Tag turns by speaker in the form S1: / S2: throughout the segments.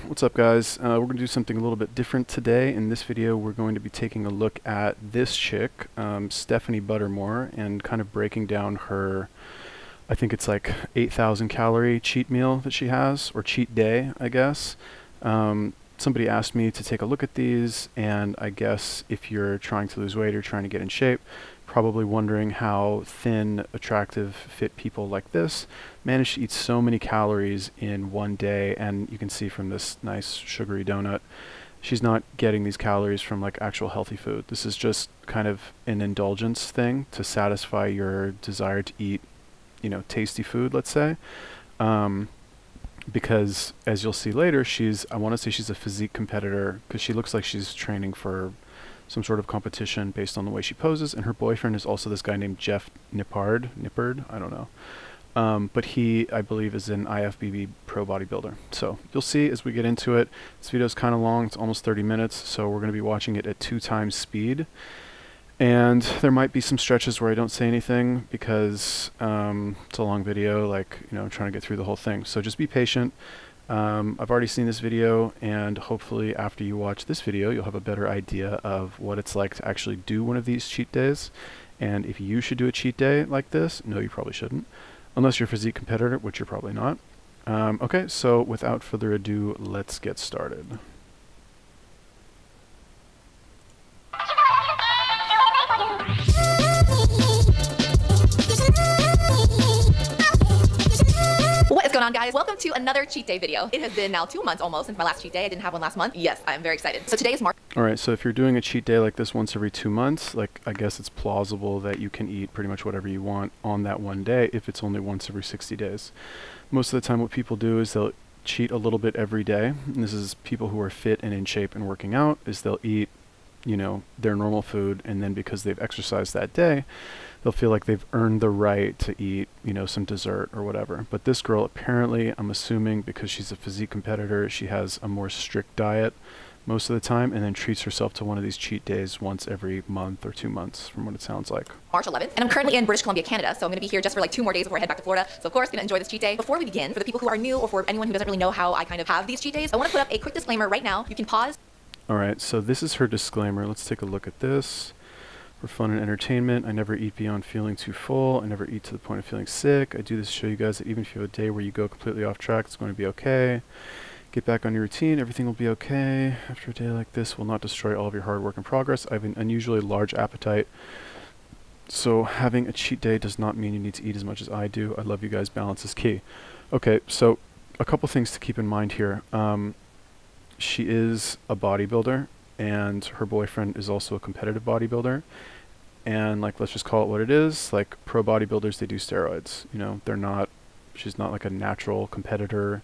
S1: What's up, guys? We're going to do something a little bit different today. In this video, we're going to be taking a look at this chick, Stephanie Butermore, and kind of breaking down her, I think it's like 8,000 calorie cheat meal that she has, or cheat day, I guess. Somebody asked me to take a look at these, and I guess if you're trying to lose weight or trying to get in shape, probably wondering how thin, attractive, fit people like this manage to eat so many calories in one day. And you can see from this nice sugary donut, she's not getting these calories from like actual healthy food. This is just kind of an indulgence thing to satisfy your desire to eat, you know, tasty food, let's say. Because as you'll see later, I want to say she's a physique competitor, because she looks like she's training for some sort of competition based on the way she poses, and her boyfriend is also this guy named Jeff Nippard, I don't know. But he, I believe, is an IFBB pro bodybuilder. So you'll see as we get into it. This video is kind of long, it's almost 30 minutes, so we're going to be watching it at 2x speed. And there might be some stretches where I don't say anything because it's a long video, like, you know, I'm trying to get through the whole thing. So just be patient. I've already seen this video, and hopefully after you watch this video, you'll have a better idea of what it's like to actually do one of these cheat days. And if you should do a cheat day like this, no, you probably shouldn't, unless you're a physique competitor, which you're probably not. Okay, so without further ado, let's get started.
S2: What is going on, guys? Welcome to another cheat day video. It has been now 2 months almost since my last cheat day. I didn't have one last month. Yes, I'm very excited. So today is March.
S1: Alright, so if you're doing a cheat day like this once every 2 months, like, I guess it's plausible that you can eat pretty much whatever you want on that one day if it's only once every 60 days. Most of the time what people do is they'll cheat a little bit every day. And this is people who are fit and in shape and working out, is they'll eat, you know, their normal food, and then because they've exercised that day, they'll feel like they've earned the right to eat, you know, some dessert or whatever. But this girl, apparently, I'm assuming because she's a physique competitor, she has a more strict diet most of the time, and then treats herself to one of these cheat days once every month or 2 months, from what it sounds like.
S2: March 11th, and I'm currently in British Columbia, Canada, so I'm going to be here just for like 2 more days before I head back to Florida. So of course, going to enjoy this cheat day. Before we begin, for the people who are new or for anyone who doesn't really know how I kind of have these cheat days, I want to put up a quick disclaimer right now. You can pause.
S1: Alright, so this is her disclaimer. Let's take a look at this. For fun and entertainment, I never eat beyond feeling too full. I never eat to the point of feeling sick. I do this to show you guys that even if you have a day where you go completely off track, it's going to be okay. Get back on your routine, everything will be okay. After a day like this will not destroy all of your hard work and progress. I have an unusually large appetite, so having a cheat day does not mean you need to eat as much as I do. I love you guys, balance is key. Okay, so a couple things to keep in mind here. She is a bodybuilder, and her boyfriend is also a competitive bodybuilder. And like, let's just call it what it is. Like, pro bodybuilders, they do steroids. You know, she's not like a natural competitor.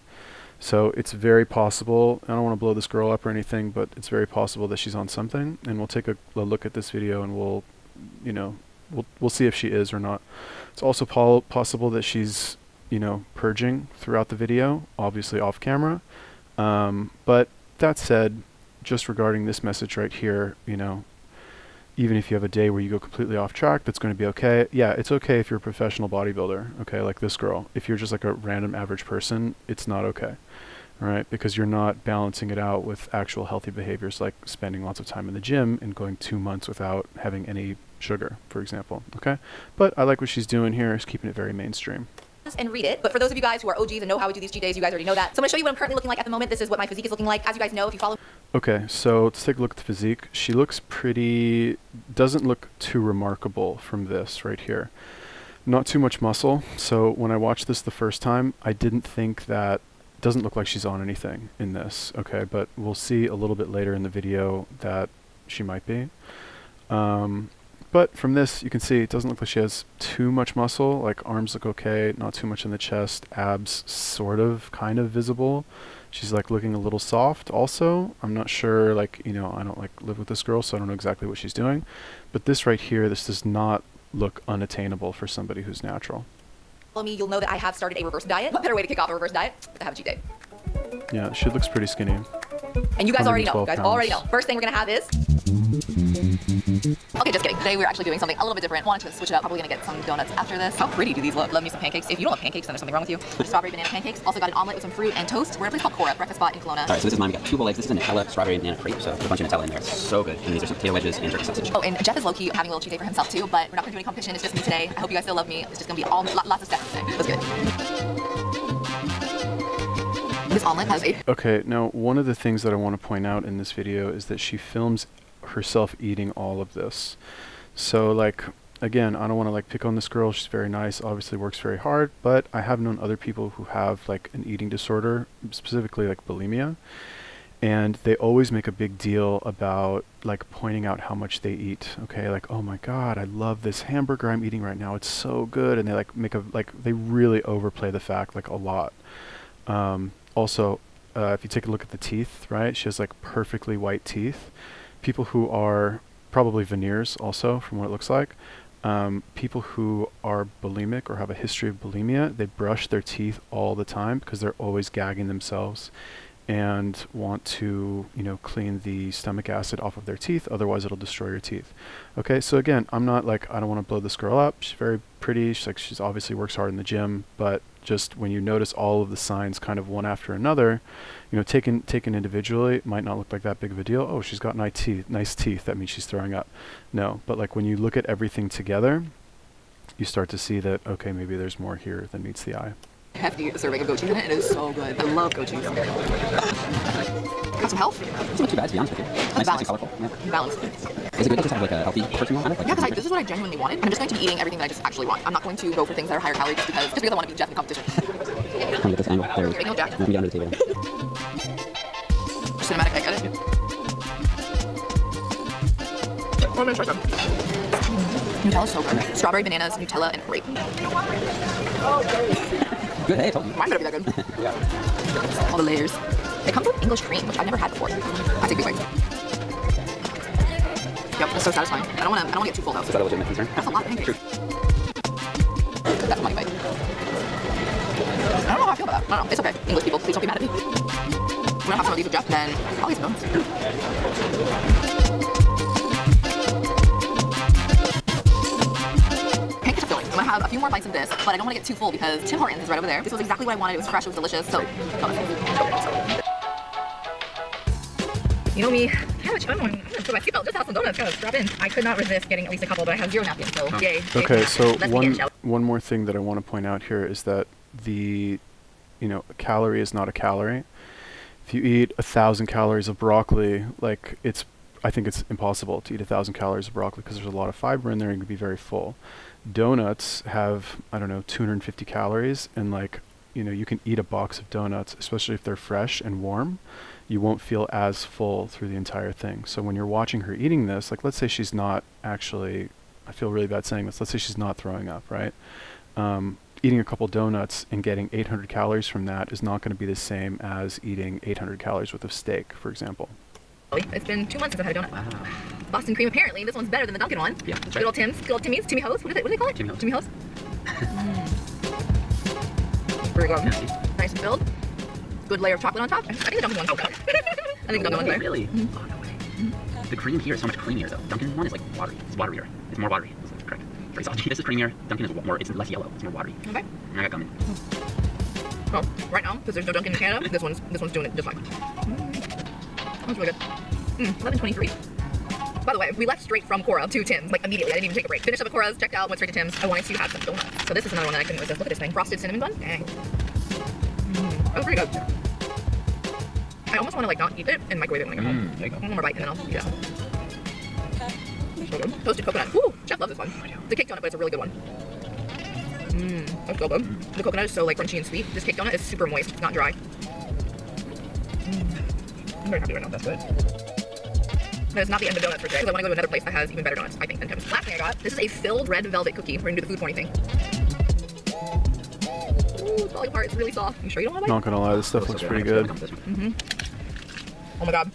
S1: So it's very possible, I don't want to blow this girl up or anything, but it's very possible that she's on something. And we'll take a look at this video, and we'll, you know, we'll see if she is or not. It's also possible that she's, you know, purging throughout the video, obviously off camera. But that said, just regarding this message right here, you know, even if you have a day where you go completely off track, that's going to be okay. Yeah, it's okay if you're a professional bodybuilder, okay, like this girl. If you're just like a random average person, it's not okay, all right, because you're not balancing it out with actual healthy behaviors like spending lots of time in the gym and going 2 months without having any sugar, for example, okay? But I like what she's doing here, is keeping it very mainstream.
S2: And read it. But for those of you guys who are OGs and know how we do these cheat days, you guys already know that. So I'm going to show you what I'm currently looking like at the moment. This is what my physique is looking like. As you guys know, if you follow.
S1: Okay, so let's take a look at the physique. She looks pretty, doesn't look too remarkable from this right here. Not too much muscle. So when I watched this the first time, I didn't think that, doesn't look like she's on anything in this. Okay, but we'll see a little bit later in the video that she might be. But from this, you can see it doesn't look like she has too much muscle. Like, arms look okay, not too much in the chest, abs sort of, kind of visible. She's like looking a little soft also. I'm not sure, like, you know, I don't like live with this girl, so I don't know exactly what she's doing. But this right here, this does not look unattainable for somebody who's natural.
S2: Follow me, you'll know that I have started a reverse diet. What better way to kick off a reverse diet than to have a cheat day?
S1: Yeah, she looks pretty skinny.
S2: And you guys already know. You guys
S1: pounds.
S2: already know. First thing we're going to have is Okay, just kidding. Today we're actually doing something a little bit different. Wanted to switch it up. Probably gonna get some donuts after this. How pretty do these look? Love me some pancakes. If you don't love pancakes, then there's something wrong with you. Strawberry banana pancakes. Also got an omelet with some fruit and toast. We're at a place called Cora, breakfast spot in Kelowna.
S3: Alright, so this is mine. We got 2 bowl eggs. This is a Nutella, strawberry, and banana crepe. So there's a bunch of Nutella in there. It's so good. And these are some potato wedges and turkey sausage.
S2: Oh, and Jeff is low-key having a little cheat day for himself too, but we're not gonna do any competition. It's just me today. I hope you guys still love me. It's just gonna be lots of Stephanie today. Let's get it. This omelet has a...
S1: Okay, now one of the things that I want to point out in this video is that she films herself eating all of this. So like, again, I don't want to like pick on this girl. She's very nice, obviously works very hard, but I have known other people who have like an eating disorder, specifically like bulimia, and they always make a big deal about like pointing out how much they eat. Okay, like, oh my god, I love this hamburger I'm eating right now, it's so good, and they like make a they really overplay the fact like a lot. Also, if you take a look at the teeth, right, she has like perfectly white teeth. People who are probably veneers also, from what it looks like. People who are bulimic or have a history of bulimia, they brush their teeth all the time because they're always gagging themselves and want to, you know, clean the stomach acid off of their teeth, otherwise it'll destroy your teeth. Okay, so again, I'm not like, I don't want to blow this girl up. She's very pretty. She's obviously works hard in the gym, but just when you notice all of the signs kind of one after another, you know, taken individually, it might not look like that big of a deal. Oh, she's got nice teeth, that means she's throwing up. No, but like when you look at everything together, you start to see that, okay, maybe there's more here than meets the eye.
S2: Hefty serving of goat cheese in it. It is so good. I love goat cheese. Got some health?
S3: It's not too bad, to be honest with you. Nice and colorful. Yeah.
S2: Balanced.
S3: Is it good to just have like a healthy protein on it? Like,
S2: Yeah, because this is what I genuinely wanted. I'm just going to be eating everything that I just actually want. I'm not going to go for things that are higher calorie just because I want to beat Jeff in the competition.
S3: I'm gonna get this angle. There we
S2: Angle Jack.
S3: Let me get under the table.
S2: Cinematic, I get it. Oh, I'm gonna try some. Nutella's so good. Strawberry, bananas, Nutella, and grape.
S3: Good, hey, I told you.
S2: Mine better be that good. Yeah. All the layers. They come with English cream, which I've never had before. I take big bites. Yep, that's so satisfying. I don't want to get too full though.
S3: Is that a legitimate concern?
S2: That's a lot of pancakes. That's a money bite. I don't know how I feel about that. I don't know. It's okay. English people, please don't be mad at me. We're gonna have some of these with Jeff, then I'll eat some donuts. Pancakes are filling. I'm gonna have a few more bites of this, but I don't want to get too full because Tim Hortons is right over there. This was exactly what I wanted. It was fresh, it was delicious. So, donuts. You know me, I'm gonna put my seatbelt, just have some donuts, kind of strap in. I could not resist getting at least a couple, but I have 0 napkins, so yay.
S1: Okay, so one more thing that I want to point out here is that the, you know, calorie is not a calorie. If you eat 1,000 calories of broccoli, like I think it's impossible to eat 1,000 calories of broccoli because there's a lot of fiber in there and you can be very full. Donuts have, I don't know, 250 calories, and like, you know, you can eat a box of donuts, especially if they're fresh and warm. You won't feel as full through the entire thing. So when you're watching her eating this, like let's say she's not actually, I feel really bad saying this, let's say she's not throwing up, right? Eating a couple donuts and getting 800 calories from that is not going to be the same as eating 800 calories worth of steak, for example.
S2: It's been 2 months since I've had a donut.
S3: Wow.
S2: Boston cream, apparently. This one's better than the Dunkin' one.
S3: Yeah, that's right.
S2: Good old Tim's, good old Timmy's, Timmy Ho's. What do they call it?
S3: Timmy Ho's.
S2: Timmy Ho's. Here we go. Nice and filled. Good layer of chocolate on top. I think the Dunkin' one's better. I think the Dunkin' one's better.
S3: Really? Mm-hmm. Oh, no way. Mm-hmm. The cream here is so much creamier though. Dunkin' one is like watery. It's waterier. It's more watery. That's correct. Very salty. This is creamier. Dunkin' is more, it's less yellow. It's more watery.
S2: Okay.
S3: And I got gum in.
S2: Well, right now, because there's no Dunkin' in Canada, this one's doing it just fine. That's really good. 11:23. By the way, we left straight from Cora to Tim's, like immediately. I didn't even take a break. Finished up at Cora's, checked out, went straight to Tim's. I wanted to have some donuts. So this is another one that I couldn't resist. Look at this thing. Frosted cinnamon bun. Dang. That was pretty good. I almost want to like not eat it and microwave it when I get home.
S3: There you go.
S2: One more bite and then I'll eat it. So good. Toasted coconut. Woo! Jeff loves this one. The cake donut, but it's a really good one. That's so good. The coconut is so like crunchy and sweet. This cake donut is super moist. It's not dry. I'm very happy right now. That's good. But it's not the end of donuts for today, because I want to go to another place that has even better donuts, I think, than Tim's. Last thing I got, this is a filled red velvet cookie. We're going to do the food porny thing. Ooh, it's falling apart. It's really soft. You sure you don't want to bite?
S1: Not gonna lie, this stuff looks pretty good.
S2: Oh my god.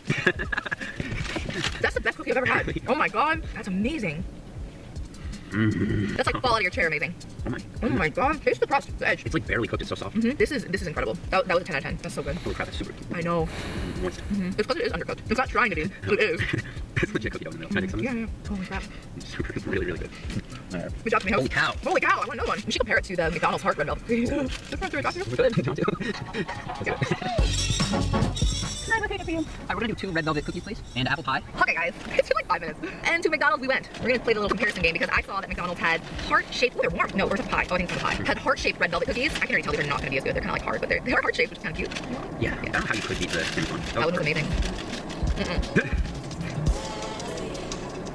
S2: That's the best cookie I've ever had. Oh my god, that's amazing. That's like fall out of your chair amazing. Oh my god, taste the crust, the edge.
S3: It's like barely cooked, it's so soft.
S2: This is incredible. That was a 10 out of 10. That's so good.
S3: Holy crap, that's super cute.
S2: I know.
S3: moist.
S2: It's because it is undercooked. It's not trying to be, but it is.
S3: It's legit cookie dough in the middle. Can I take some?
S2: Yeah. Holy crap.
S3: It's really, really good. All right.
S2: Good job, me.
S3: Holy cow.
S2: Holy cow, I want another one. We should compare it to the McDonald's Heart Red Velvet cookies.
S3: Good. You want to?
S2: Can I take it for you?
S3: We're gonna do 2 red velvet cookies, please, and apple pie.
S2: Okay, guys, it's been like 5 minutes. And to McDonald's we went. We're gonna play the little comparison game because I saw that McDonald's had heart-shaped, oh, they're warm. No, where's the pie? Oh, I think it's the pie. Had heart-shaped red velvet cookies. I can already tell these are not gonna be as good. They're kind of like hard, but they are heart-shaped, which is kind of cute.
S3: Yeah, I don't know how you could beat the Tim's one.
S2: That one was amazing.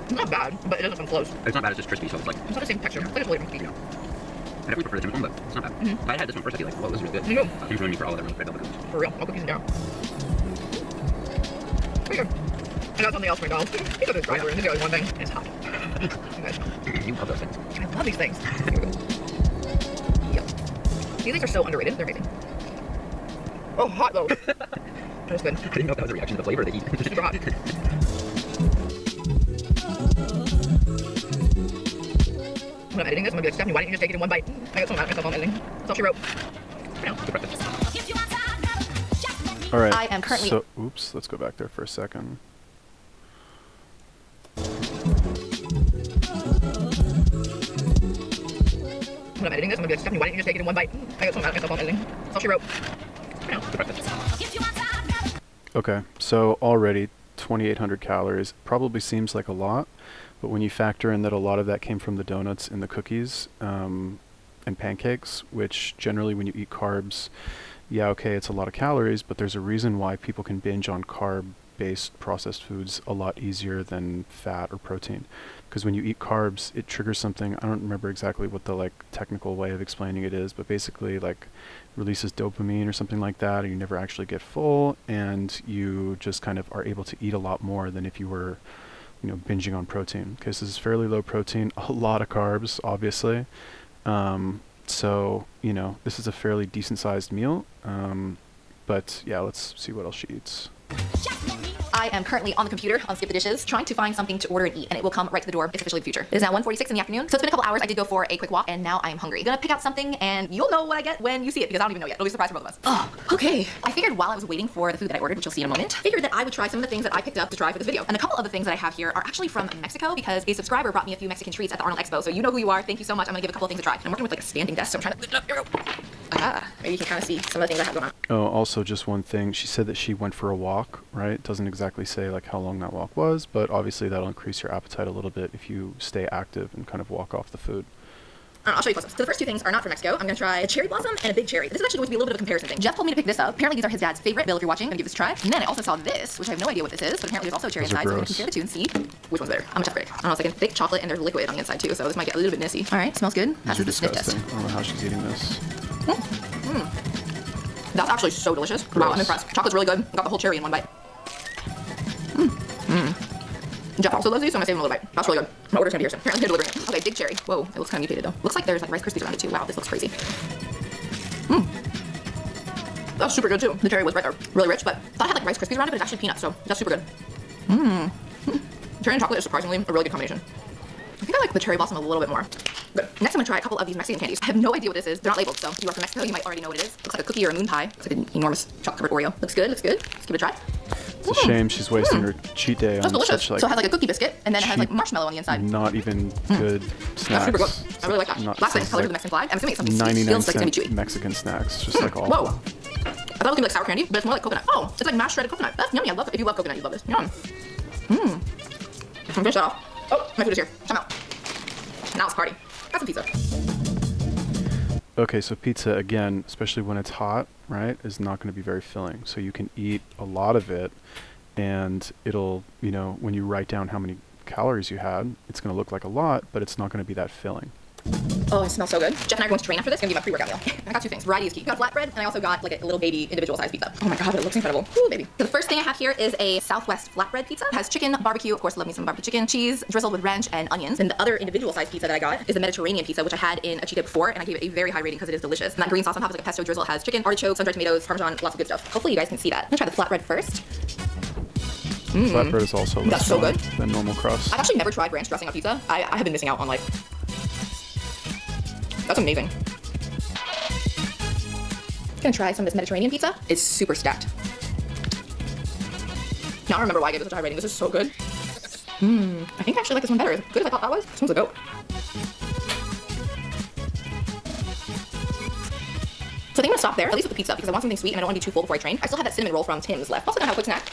S2: It's not bad, but it doesn't come close.
S3: It's not bad, it's just crispy, so it's like...
S2: It's not the same texture. It's like a totally different
S3: Yeah. I definitely prefer the Tim's one, but it's not bad. If I had this one first, I'd be like, whoa, this is really good.
S2: You know.
S3: Tim's ruined me for all of them red velvet cookies.
S2: For real, all cookies in down. Here. I got something else from McDonald's. Because it's drive-thru, and this is one thing. It's hot. You guys know.
S3: You love those things.
S2: I love these things. Here we go. Yep. These things are so underrated. They're amazing. Oh, hot though. That's good.
S3: I didn't know if that was a reaction to the flavor of the heat.
S2: Super hot. When I'm editing this, I'm gonna be like, Stephanie, why didn't you just take it in one bite? I got so mad at myself on editing. That's all she wrote. You know.
S3: Good breakfast.
S1: All right.
S2: I am currently.
S1: So, oops. Let's go back there for a second.
S2: When I'm editing this, I'm gonna be like, Stephanie, why didn't you just take it in one bite? I got so mad at myself on editing. That's all she wrote. You know.
S3: Good breakfast.
S1: Okay. So already 2,800 calories probably seems like a lot, but when you factor in that a lot of that came from the donuts and the cookies and pancakes, which generally when you eat carbs, yeah, okay, it's a lot of calories, but there's a reason why people can binge on carb-based processed foods a lot easier than fat or protein. Because when you eat carbs, it triggers something, I don't remember exactly what the like technical way of explaining it is, but basically like releases dopamine or something like that, and you never actually get full, and you just kind of are able to eat a lot more than if you were, you know, binging on protein. Okay, so this is fairly low protein, a lot of carbs, obviously. So, you know, this is a fairly decent sized meal. But yeah, let's see what else she eats.
S2: I am currently on the computer on Skip the Dishes trying to find something to order and eat, and it will come right to the door. It's officially the future. It is now 1:46 in the afternoon, so it's been a couple hours. I did go for a quick walk, and now I am hungry. I'm gonna pick out something, and you'll know what I get when you see it, because I don't even know yet. It'll be a surprise for both of us. Oh, okay. I figured while I was waiting for the food that I ordered, which you'll see in a moment, figured that I would try some of the things that I picked up to try for this video. And a couple of the things that I have here are actually from Mexico, because a subscriber brought me a few Mexican treats at the Arnold Expo, so you know who you are. Thank you so much. I'm gonna give a couple of things a try. And I'm working with like a standing desk, so I'm trying to lift it up. Here we go. Ah, maybe you can kind of see some of the things I have going on.
S1: Oh, also just one thing. She said that she went for a walk, right? Doesn't exactly say like how long that walk was, but obviously that'll increase your appetite a little bit if you stay active and kind of walk off the food.
S2: I'll show you close-ups. So the first two things are not from Mexico. I'm gonna try a cherry blossom and a big cherry. This is actually going to be a little bit of a comparison thing. Jeff told me to pick this up. Apparently these are his dad's favorite. Bill, if you're watching, I'm gonna give this a try. And then I also saw this, which I have no idea what this is, but apparently there's also a cherry
S1: Those are
S2: inside. So I'm gonna
S1: gross.
S2: compare the two and see which one's better. I'm a tough critic. I don't know, it's like a thick chocolate and there's liquid on the inside too, so this might get a little bit messy. All right, smells good.
S1: These
S2: Passes
S1: are
S2: the sniff test.
S1: disgusting. I don't know how she's eating this.
S2: That's actually so delicious. Wow, I'm impressed. Chocolate's really good. I got the whole cherry in one bite. Jeff also loves these, so I'm gonna save him a little bite. That's really good. My order's gonna be here soon. Apparently they're delivering it. Okay, big cherry. Whoa, it looks kind of mutated though. Looks like there's like Rice Krispies around it too. Wow, this looks crazy. That's super good too. The cherry was right there. Really rich, but I thought it had like Rice Krispies around it, but it's actually peanuts, so that's super good. Cherry and chocolate is surprisingly a really good combination. I think I like the cherry blossom a little bit more. Good. Next, I'm gonna try a couple of these Mexican candies. I have no idea what this is. They're not labeled, so if you are from Mexico, you might already know what it is. Looks like a cookie or a moon pie. Looks like an enormous chocolate covered Oreo. Looks good, looks good. Let's give it a try.
S1: It's a shame she's wasting her cheat day on
S2: That's delicious.
S1: such like
S2: So it has like a cookie biscuit, and then it has like
S1: cheap,
S2: marshmallow on the inside.
S1: not even good snacks.
S2: That's super good. I really like that.
S1: Not
S2: Last thing,
S1: sounds
S2: colors of the
S1: like
S2: Mexican flag. I'm assuming it's something sweet.
S1: 99
S2: Feels like it's gonna be
S1: cent
S2: chewy.
S1: Mexican snacks, just like all.
S2: Whoa. I thought it was gonna be like sour candy, but it's more like coconut. Oh, it's like mashed shredded coconut. That's yummy. I love it. If you love coconut, you love this. Yum. I'm finish that off. Oh, my food is here. Come out. Now it's party. Got some pizza.
S1: Okay, so pizza, again, especially when it's hot, right, is not going to be very filling. So you can eat a lot of it, and it'll, you know, when you write down how many calories you had, it's going to look like a lot, but it's not going to be that filling.
S2: Oh, it smells so good. Jeff and I are going to train after this. Gonna be my pre-workout meal. I got two things. Variety is key. I got flatbread, and I also got like a little baby individual sized pizza. Oh my god, but it looks incredible. Ooh, baby. So the first thing I have here is a Southwest flatbread pizza. It has chicken, barbecue, of course, love me some barbecue chicken, cheese, drizzled with ranch and onions. And the other individual sized pizza that I got is a Mediterranean pizza, which I had in a cheat day before, and I gave it a very high rating because it is delicious. And that green sauce on top is like a pesto drizzle. It has chicken, artichoke, sun-dried tomatoes, parmesan, lots of good stuff. Hopefully you guys can see that. I'm gonna try the flatbread first.
S1: Flatbread is also less
S2: That's so
S1: filling
S2: good.
S1: than normal crust.
S2: I've actually never tried ranch dressing on pizza. I have been missing out on life. That's amazing. Gonna try some of this Mediterranean pizza. It's super stacked. Now I remember why I gave it such a high rating. This is so good. I think I actually like this one better. As good as I thought that was. This one's a goat. So I think I'm gonna stop there, at least with the pizza, because I want something sweet and I don't want to be too full before I train. I still have that cinnamon roll from Tim's left. Also gonna have a quick snack.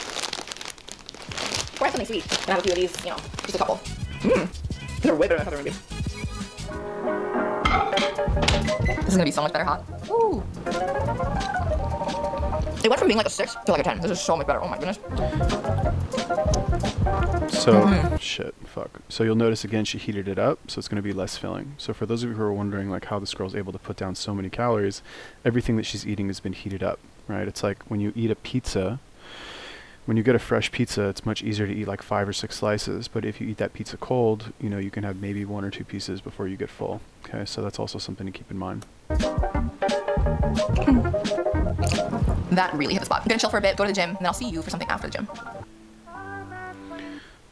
S2: Or have something sweet. And have a few of these, you know, just a couple. These are way better than I thought they were gonna be. This is gonna be so much better hot. Ooh. It went from being like a 6 to like a 10. This is so much better. Oh my goodness.
S1: So, shit, fuck. So you'll notice again she heated it up, so it's going to be less filling. So for those of you who are wondering like how this girl's able to put down so many calories, everything that she's eating has been heated up, right? It's like when you eat a pizza, when you get a fresh pizza, it's much easier to eat like 5 or 6 slices, but if you eat that pizza cold, you know, you can have maybe 1 or 2 pieces before you get full. Okay, so that's also something to keep in mind.
S2: That really hit the spot. I'm gonna chill for a bit, go to the gym, and then I'll see you for something after the gym.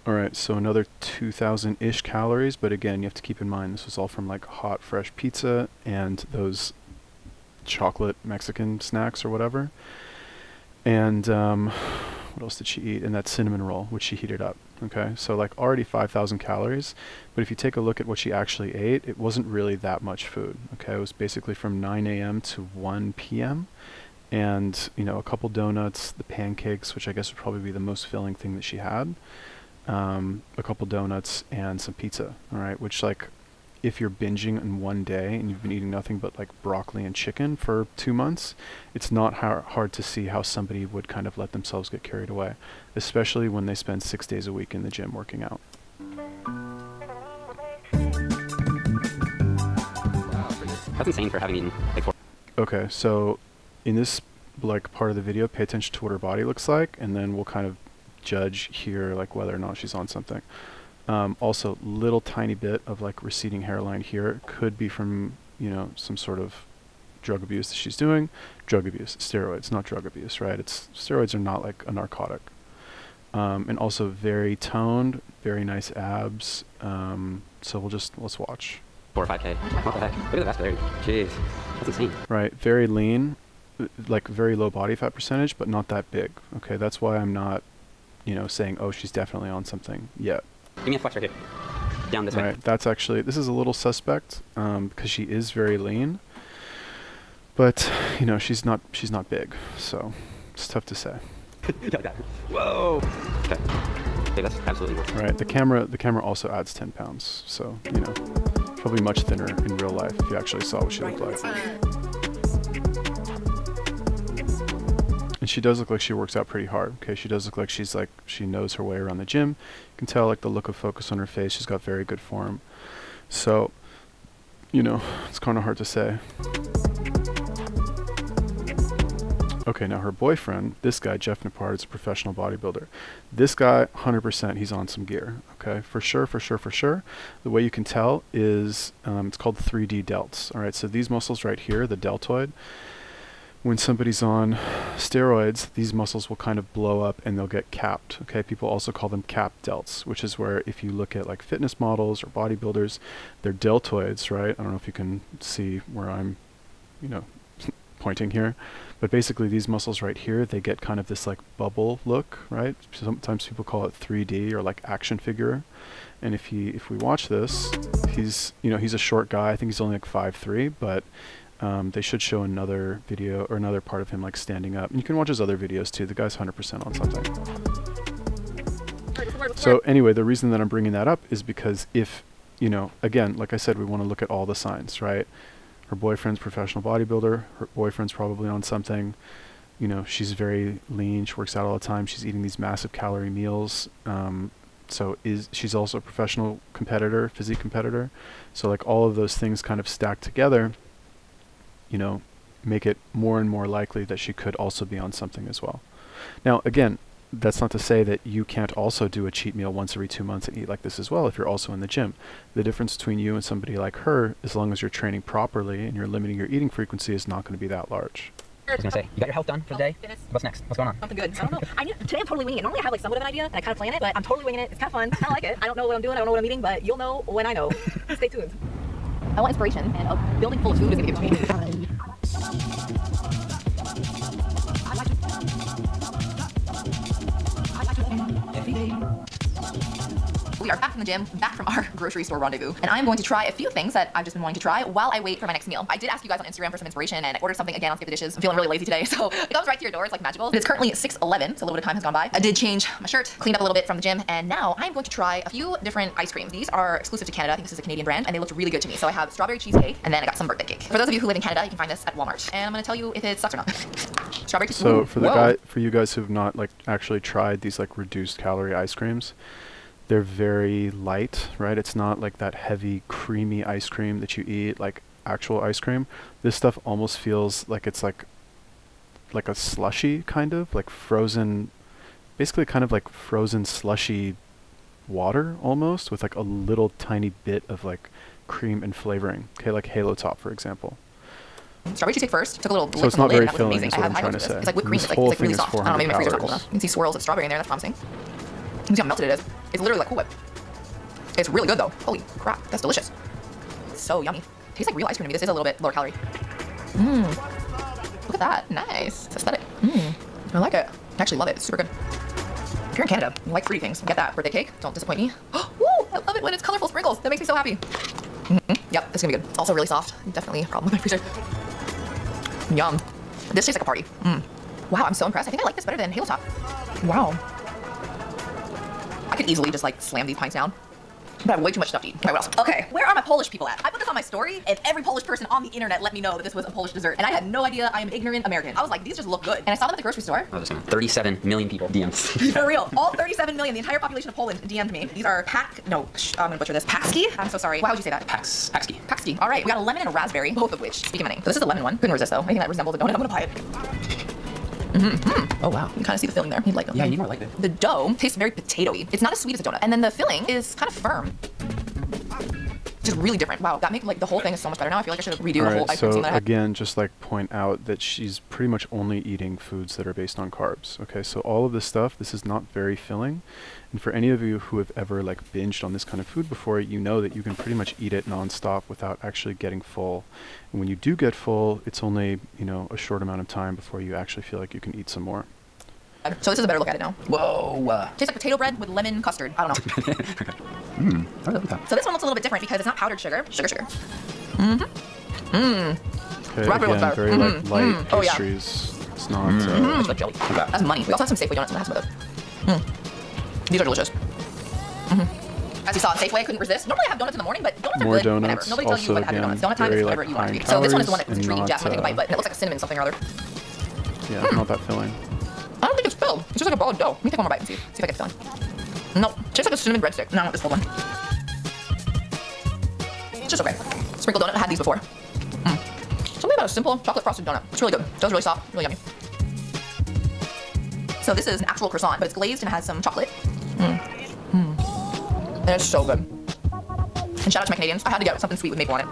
S1: Alright, so another 2,000-ish calories, but again, you have to keep in mind this was all from like hot, fresh pizza and those chocolate Mexican snacks or whatever. And what else did she eat? And that cinnamon roll, which she heated up. Okay, so like already 5,000 calories, but if you take a look at what she actually ate, it wasn't really that much food. Okay, it was basically from 9 a.m. to 1 p.m. and, you know, a couple donuts, the pancakes, which I guess would probably be the most filling thing that she had, a couple donuts, and some pizza. All right, which, like, if you're binging in one day and you've been eating nothing but like broccoli and chicken for 2 months, it's not hard to see how somebody would kind of let themselves get carried away, especially when they spend 6 days a week in the gym working out.
S3: That's insane for having eaten like 4.
S1: Okay, so in this like part of the video, pay attention to what her body looks like, and then we'll kind of judge here like whether or not she's on something. Also, little tiny bit of like receding hairline here could be from, you know, some sort of drug abuse that she's doing. Drug abuse, steroids, not drug abuse, right? It's steroids are not like a narcotic. And also very toned, very nice abs. So let's watch.
S3: 4 or 5K. What the heck? Look at the vest there. Jeez, that's insane.
S1: Right, very lean, like very low body fat percentage, but not that big. Okay, that's why I'm not, you know, saying, oh, she's definitely on something yet.
S3: Give me a flex right here. Down this way.
S1: Right, that's actually, this is a little suspect because she is very lean, but you know, she's not big, so it's tough to say.
S3: Whoa. Okay. Okay, that's absolutely worth it.
S1: Right, the camera also adds 10 pounds, so you know, probably much thinner in real life if you actually saw what she looked like. And she does look like she works out pretty hard. Okay, she does look like she knows her way around the gym. You can tell like the look of focus on her face. She's got very good form. So, you know, it's kind of hard to say. Okay, now her boyfriend, this guy, Jeff Nippard, is a professional bodybuilder. This guy, 100%, he's on some gear. Okay, for sure. The way you can tell is it's called 3D delts. All right, so these muscles right here, the deltoid, when somebody's on steroids, these muscles will kind of blow up and they'll get capped. Okay, people also call them capped delts, which is where if you look at like fitness models or bodybuilders, their deltoids, right? I don't know if you can see where I'm, you know, pointing here, but basically these muscles right here, they get kind of this like bubble look, right? Sometimes people call it 3D or like action figure. And if we watch this, he's a short guy. I think he's only like 5'3", but they should show another video or another part of him like standing up. And you can watch his other videos too. The guy's 100% on something. So anyway, the reason that I'm bringing that up is because if, you know, again, like I said, we want to look at all the signs, right? Her boyfriend's professional bodybuilder. Her boyfriend's probably on something. You know, she's very lean. She works out all the time. She's eating these massive calorie meals. So she's also a professional competitor, physique competitor. So like all of those things kind of stacked together, you know, make it more and more likely that she could also be on something as well. Now, again, that's not to say that you can't also do a cheat meal once every 2 months and eat like this as well if you're also in the gym. The difference between you and somebody like her, as long as you're training properly and you're limiting your eating frequency, is not going to be that large.
S3: I was gonna say, you got your health done for the day? What's next? What's going on?
S2: Something good. I don't know. Today I'm totally winging it. Normally I have like somewhat of an idea and I kind of plan it, but I'm totally winging it. It's kind of fun. I like it. I don't know what I'm doing. I don't know what I'm eating, but you'll know when I know. Stay tuned. I want inspiration, and a building full of food is going to give it to me. are back from the gym, back from our grocery store rendezvous, and I'm going to try a few things that I've just been wanting to try while I wait for my next meal. I did ask you guys on Instagram for some inspiration, and I ordered something again on Skip the Dishes. I'm feeling really lazy today, so it comes right to your door. It's like magical. It's currently 6:11, so a little bit of time has gone by. I did change my shirt, cleaned up a little bit from the gym, and now I'm going to try a few different ice creams. These are exclusive to Canada. I think this is a Canadian brand, and they looked really good to me. So I have strawberry cheesecake, and then I got some birthday cake. For those of you who live in Canada, you can find this at Walmart, and I'm going to tell you if it sucks or not. Strawberry cheesecake.
S1: So for you guys who've not like actually tried these like reduced calorie ice creams, they're very light, right? It's not like that heavy creamy ice cream that you eat like actual ice cream. This stuff almost feels like it's like a slushy kind of like frozen, basically kind of like frozen slushy water almost with like a little tiny bit of like cream and flavoring. Okay, like Halo Top for example.
S2: Strawberry cheesecake first. Took a little
S1: So it's not very
S2: that was
S1: filling,
S2: amazing.
S1: is what I'm
S2: I
S1: trying
S2: had
S1: to say.
S2: It's like whipped cream.
S1: This
S2: It's like,
S1: whole
S2: it's like really
S1: thing is
S2: soft. I don't know, maybe my freezer's not cold
S1: 400
S2: enough. You can see swirls of strawberry in there. That's promising. You can see how melted it is. It's literally like Cool Whip. It's really good though. Holy crap, that's delicious. It's so yummy. Tastes like real ice cream to me. This is a little bit lower calorie. Look at that. Nice. It's aesthetic. I like it. I actually love it. It's super good. If you're in Canada, you like fruity things, get that birthday cake. Don't disappoint me. Woo! I love it when it's colorful sprinkles. That makes me so happy. Yep, it's gonna be good. It's also really soft. Definitely a problem with my freezer. Yum. This tastes like a party. Wow, I'm so impressed. I think I like this better than Halo Top. Wow. I could easily just like slam these pints down. But I have way too much stuff to eat. Okay, what else? Okay, where are my Polish people at? I put this on my story, and every Polish person on the internet let me know that this was a Polish dessert. And I had no idea. I am ignorant American. I was like, these just look good. And I saw them at the grocery store.
S3: I was just gonna 37 million people DMs.
S2: For real. All 37 million, the entire population of Poland DM'd me. These are I'm gonna butcher this. Paxki? I'm so sorry. Why would you say that?
S3: Paxki.
S2: Paxki. All right, we got a lemon and a raspberry, both of which speak of my name. So this is the lemon one. Couldn't resist though. Anything that resembles a donut, I'm gonna buy it. Oh wow, you can kind of see the filling there. You'd like them.
S3: Yeah, you need more like it.
S2: The dough tastes very potatoey. It's not as sweet as a donut. And then the filling is kind of firm. Just really different. Wow, that makes like the whole thing is so much better now. I feel like I should redo the whole ice cream scene that I had.
S1: Again, just like point out that she's pretty much only eating foods that are based on carbs. Okay, so all of this stuff, this is not very filling. And for any of you who have ever like binged on this kind of food before, you know that you can pretty much eat it nonstop without actually getting full. And when you do get full, it's only, you know, a short amount of time before you actually feel like you can eat some more.
S2: So this is a better look at it now.
S3: Whoa.
S2: Tastes like potato bread with lemon custard. I don't know. So this one looks a little bit different because it's not powdered sugar. Sugar.
S1: Okay,
S2: Raspberry one's
S1: again,
S2: better.
S1: very like light
S2: Oh, yeah.
S1: pastries. It's not.
S2: It's like jelly. That's money. We also have some Safeway donuts. I'm gonna have some of those. These are delicious. As you saw in Safeway, I couldn't resist. Normally I have donuts in the morning, but donuts
S1: More
S2: are good.
S1: donuts,
S2: Whatever. Nobody tells you
S1: also
S2: what to have your donuts.
S1: again,
S2: Donut time is
S1: very,
S2: whatever
S1: like,
S2: you want it to
S1: high
S2: be.
S1: in
S2: So this one is the one that
S1: calories
S2: was intriguing
S1: and
S2: Jeff. I'm gonna take a bite,
S1: not,
S2: but it looks like a cinnamon something or other.
S1: Yeah, not that filling.
S2: I don't think it's filled. It's just like a ball of dough. Let me take one more bite and see if I get filling. No, tastes like a cinnamon breadstick. No, I want this full one. It's just okay. Sprinkled donut. I had these before. Something about a simple chocolate frosted donut. It's really good. Doug's really soft, really yummy. So this is an actual croissant, but it's glazed and it has some chocolate. And it's so good. And shout out to my Canadians. I had to get something sweet with maple on it.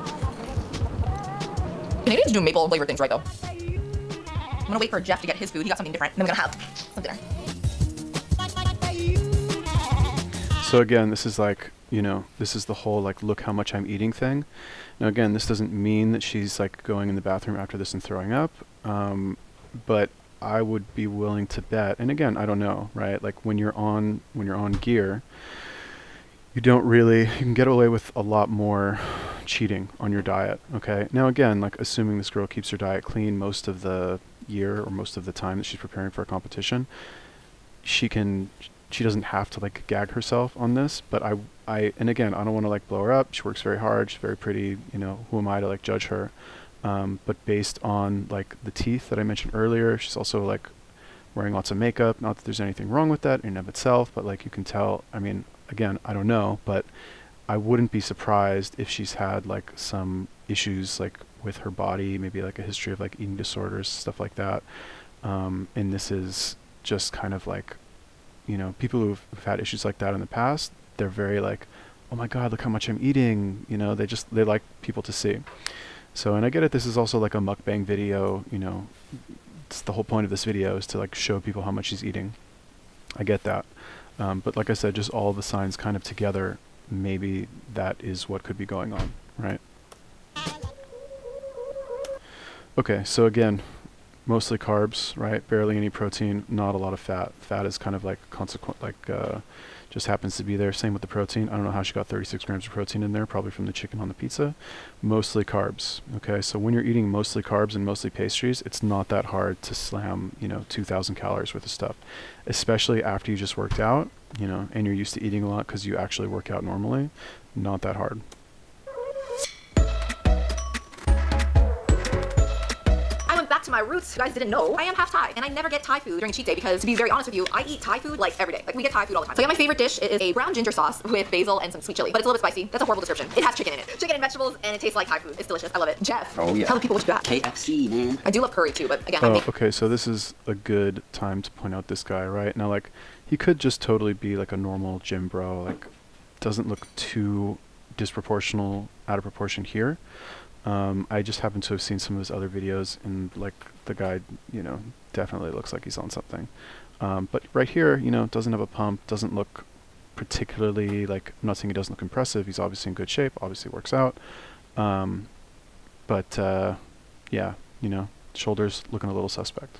S2: Canadians do maple flavored things right though. I'm gonna wait for Jeff to get his food. He got something different. Then we're gonna have some dinner.
S1: So again, this is like, you know, this is the whole like look how much I'm eating thing. Now again, this doesn't mean that she's like going in the bathroom after this and throwing up, but I would be willing to bet, and again, I don't know, right? Like when you're on gear, you can get away with a lot more cheating on your diet, okay? Now again, like assuming this girl keeps her diet clean most of the year or most of the time that she's preparing for a competition, she doesn't have to like gag herself on this, but and again, I don't want to like blow her up. She works very hard. She's very pretty, you know, who am I to like judge her? But based on like the teeth that I mentioned earlier, she's also like wearing lots of makeup. Not that there's anything wrong with that in and of itself, but like you can tell, I mean, again, I don't know, but I wouldn't be surprised if she's had like some issues like with her body, maybe like a history of like eating disorders, stuff like that. And this is just kind of like, you know, people who've had issues like that in the past, they're very like, oh my God, look how much I'm eating. You know, they like people to see. So, and I get it, this is also like a mukbang video, you know, it's the whole point of this video is to like show people how much she's eating. I get that. But like I said, just all the signs kind of together, maybe that is what could be going on, right? Okay, so again, mostly carbs, right? Barely any protein, not a lot of fat. Fat is kind of like consequent, just happens to be there. Same with the protein. I don't know how she got 36 grams of protein in there, probably from the chicken on the pizza. Mostly carbs, okay? So when you're eating mostly carbs and mostly pastries, it's not that hard to slam, 2,000 calories worth of stuff, especially after you just worked out, and you're used to eating a lot because you actually work out normally. Not that hard.
S2: Back to my roots. You guys didn't know I am half Thai, and I never get Thai food during cheat day because, to be very honest with you, I eat Thai food like every day. Like, we get Thai food all the time. So yeah, my favorite dish is a brown ginger sauce with basil and some sweet chili, but it's a little bit spicy. That's a horrible description. It has chicken in it. Chicken and vegetables, and it tastes like Thai food. It's delicious. I love it. Jeff,
S3: oh yeah,
S2: tell the people what you got.
S3: KFC, man.
S2: I do love curry too, but again,
S1: okay, so this is a good time to point out this guy, right? Now, like, he could just totally be like a normal gym bro, like, doesn't look too disproportional, out of proportion here. I just happen to have seen some of his other videos, and like the guy, definitely looks like he's on something. But right here, doesn't have a pump, doesn't look particularly, like, I'm not saying he doesn't look impressive. He's obviously in good shape, obviously works out. Yeah, shoulders looking a little suspect.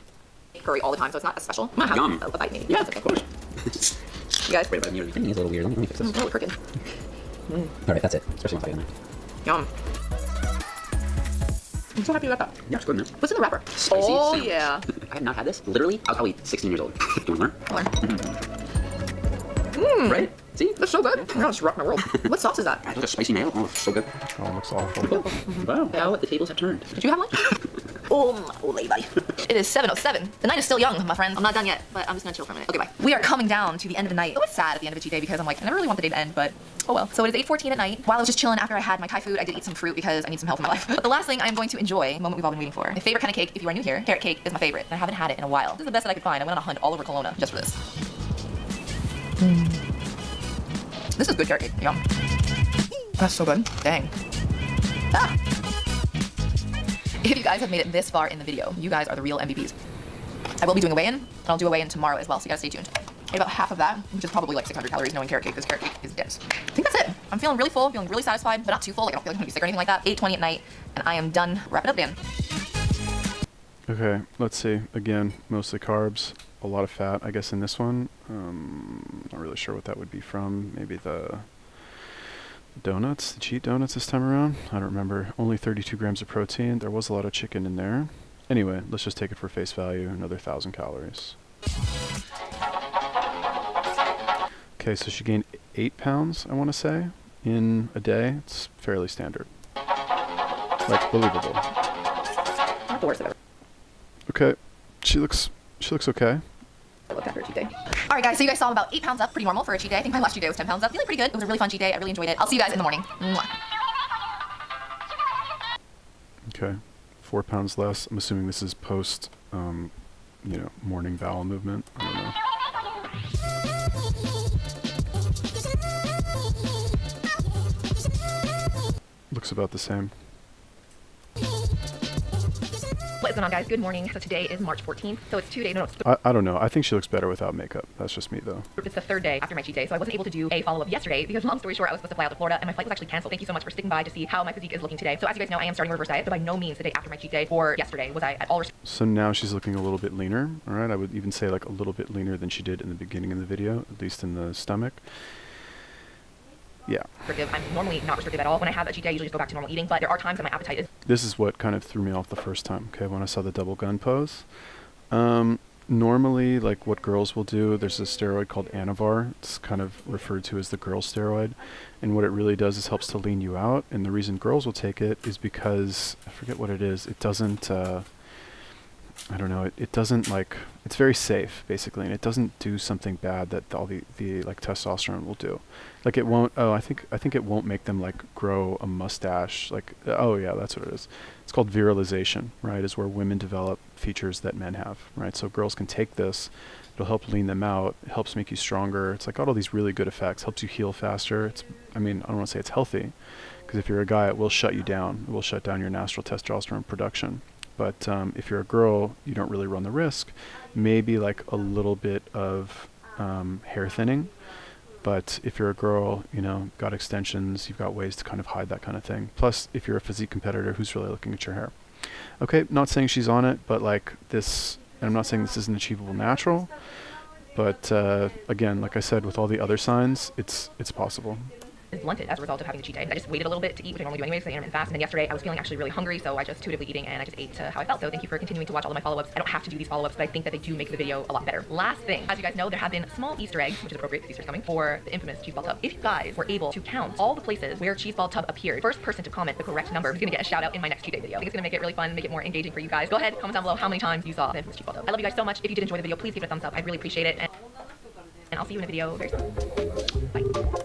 S2: Curry all the time, so it's not as special.
S3: Yum.
S2: A bite maybe.
S3: Yeah,
S2: That's okay.
S3: of course.
S2: You guys,
S3: Wait, but your thing is a little weird. Let me fix this.
S2: really crooked.
S3: All right, that's it. Especially once I get in there.
S2: Yum. I'm so happy you got that.
S3: Yeah, it's good, man.
S2: What's in the wrapper?
S3: Spicy
S2: oh
S3: sandwich.
S2: yeah.
S3: I have not had this. Literally, I was probably 16 years old. Do you want to learn? Right? See?
S2: That's so good. I just rocked my world. What sauce is that?
S3: That's a spicy mayo. Oh, so good.
S1: Oh, it looks awful.
S3: Wow. Now the tables have turned.
S2: Did you have lunch? Oh, lady buddy. It is 7:07. The night is still young, my friends. I'm not done yet, but I'm just gonna chill for a minute. Okay, bye. We are coming down to the end of the night. It was sad at the end of a cheat day because I'm like, I never really want the day to end, but oh well. So it is 8:14 at night. While I was just chilling after I had my Thai food, I did eat some fruit because I need some health in my life. But the last thing I am going to enjoy, a moment we've all been waiting for. My favorite kind of cake, if you are new here, carrot cake is my favorite. And I haven't had it in a while. This is the best that I could find. I went on a hunt all over Kelowna just for this. This is good carrot cake. Yum. That's so good. Dang. Ah. If you guys have made it this far in the video, you guys are the real MVPs. I will be doing a weigh-in, and I'll do a weigh-in tomorrow as well, so you gotta stay tuned. I ate about half of that, which is probably like 600 calories knowing carrot cake, because carrot cake is dense. I think that's it. I'm feeling really full, feeling really satisfied, but not too full. Like, I don't feel like I'm gonna be sick or anything like that. 8:20 at night, and I am done. Wrap it up, Dan.
S1: Okay, let's see. Again, mostly carbs, a lot of fat, I guess, in this one. Not really sure what that would be from. Maybe the donuts, the cheat donuts this time around. I don't remember. Only 32 grams of protein. There was a lot of chicken in there. Anyway, let's just take it for face value. Another 1,000 calories. Okay, so she gained 8 pounds, I want to say, in a day. It's fairly standard. Like, believable.
S2: Not the worst I've ever.
S1: Okay, she looks okay.
S2: I looked after a cheat day. All right, guys, so you guys saw I'm about 8 pounds up, pretty normal for a cheat day. I think my last cheat day was 10 pounds up. Feeling pretty good. It was a really fun cheat day. I really enjoyed it. I'll see you guys in the morning. Mwah.
S1: Okay, 4 pounds less. I'm assuming this is post, morning bowel movement. I don't know. Looks about the same.
S2: What is going on, guys? Good morning. So today is March 14th. So it's 2 days. No, it's
S1: I don't know. I think she looks better without makeup. That's just me, though.
S2: It's the third day after my cheat day, so I wasn't able to do a follow-up yesterday because, long story short, I was supposed to fly out to Florida and my flight was actually canceled. Thank you so much for sticking by to see how my physique is looking today. So as you guys know, I am starting a reverse diet, but by no means the day after my cheat day or yesterday was I at all
S1: So now she's looking a little bit leaner. All right, I would even say like a little bit leaner than she did in the beginning of the video, at least in the stomach. Yeah.
S2: restrictive. I'm normally not restrictive at all. When I have a cheat day, I usually just go back to normal eating, but there are times that my appetite is...
S1: This is what kind of threw me off the first time, okay, when I saw the double gun pose. Normally, like what girls will do, there's a steroid called anavar. It's kind of referred to as the girl steroid. And what it really does is helps to lean you out. And the reason girls will take it is because, I forget what it is, it doesn't... I don't know, it doesn't like, it's very safe basically, and it doesn't do something bad that all the like testosterone will do. Like it won't, I think it won't make them like grow a mustache, like, oh yeah, that's what it is. It's called virilization, right, is where women develop features that men have, right? So girls can take this, it'll help lean them out, it helps make you stronger, it's like got all these really good effects, helps you heal faster. It's, I mean, I don't want to say it's healthy, because if you're a guy, it will shut you down, it will shut down your natural testosterone production. But if you're a girl, you don't really run the risk. Maybe like a little bit of hair thinning. But if you're a girl, you know, got extensions, you've got ways to kind of hide that kind of thing. Plus, if you're a physique competitor, who's really looking at your hair? Okay, not saying she's on it, but like this, and I'm not saying this isn't achievable natural, but again, like I said, with all the other signs, it's possible.
S2: Is blunted as a result of having the cheat day. I just waited a little bit to eat, which I normally do anyway because I intermittent fast. And then yesterday I was feeling actually really hungry, so I just intuitively eating and I just ate to how I felt. So thank you for continuing to watch all of my follow-ups. I don't have to do these follow-ups, but I think that they do make the video a lot better. Last thing, as you guys know, there have been small Easter eggs, which is appropriate because Easter's coming, for the infamous cheese ball tub. If you guys were able to count all the places where cheese ball tub appeared, first person to comment the correct number is gonna get a shout out in my next cheat day video. I think it's gonna make it really fun, make it more engaging for you guys. Go ahead, comment down below how many times you saw the infamous cheese ball tub. I love you guys so much. If you did enjoy the video, please give it a thumbs up. I really appreciate it, and I'll see you in a video very soon. Bye.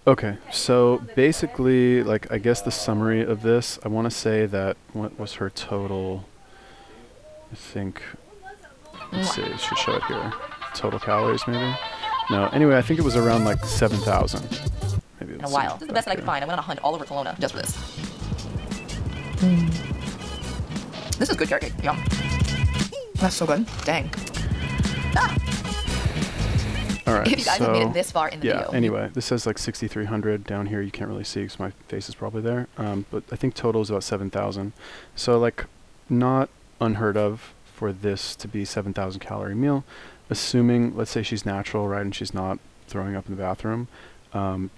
S1: Okay, so basically, like, I guess the summary of this, I want to say that, what was her total, I think, let's see, I should show it here, total calories maybe? No, anyway, I think it was around like 7,000. Maybe
S2: In a while. This is the best that I could find. I went on a hunt all over Kelowna just for this. This is good carrot cake. Yum. That's so good. Dang. Ah!
S1: Alright,
S2: if you guys have made it this far in the video.
S1: Anyway, this says like 6,300 down here. You can't really see because my face is probably there. But I think total is about 7,000. So like, not unheard of for this to be 7,000 calorie meal. Assuming, let's say she's natural, right, and she's not throwing up in the bathroom.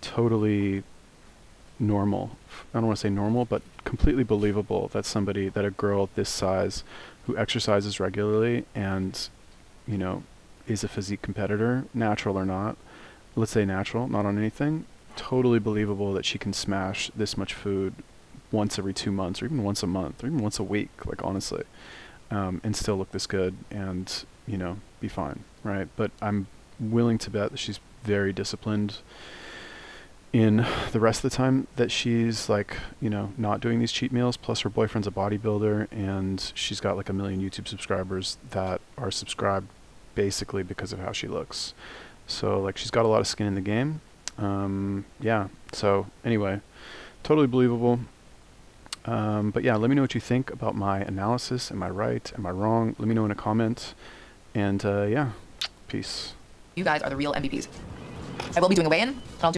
S1: Totally normal. I don't want to say normal, but completely believable that a girl this size who exercises regularly and, you know, is a physique competitor, natural or not, let's say natural, not on anything, totally believable that she can smash this much food once every 2 months, or even once a month, or even once a week, like honestly, and still look this good and, you know, be fine, right? But I'm willing to bet that she's very disciplined in the rest of the time that she's like, you know, not doing these cheat meals, plus her boyfriend's a bodybuilder and she's got like 1 million YouTube subscribers that are subscribed basically because of how she looks. So like she's got a lot of skin in the game. Yeah, so anyway, totally believable. But yeah, let me know what you think about my analysis. Am I right? Am I wrong? Let me know in a comment. And yeah, peace.
S2: You guys are the real MVPs. I will be doing a weigh-in, and I'll do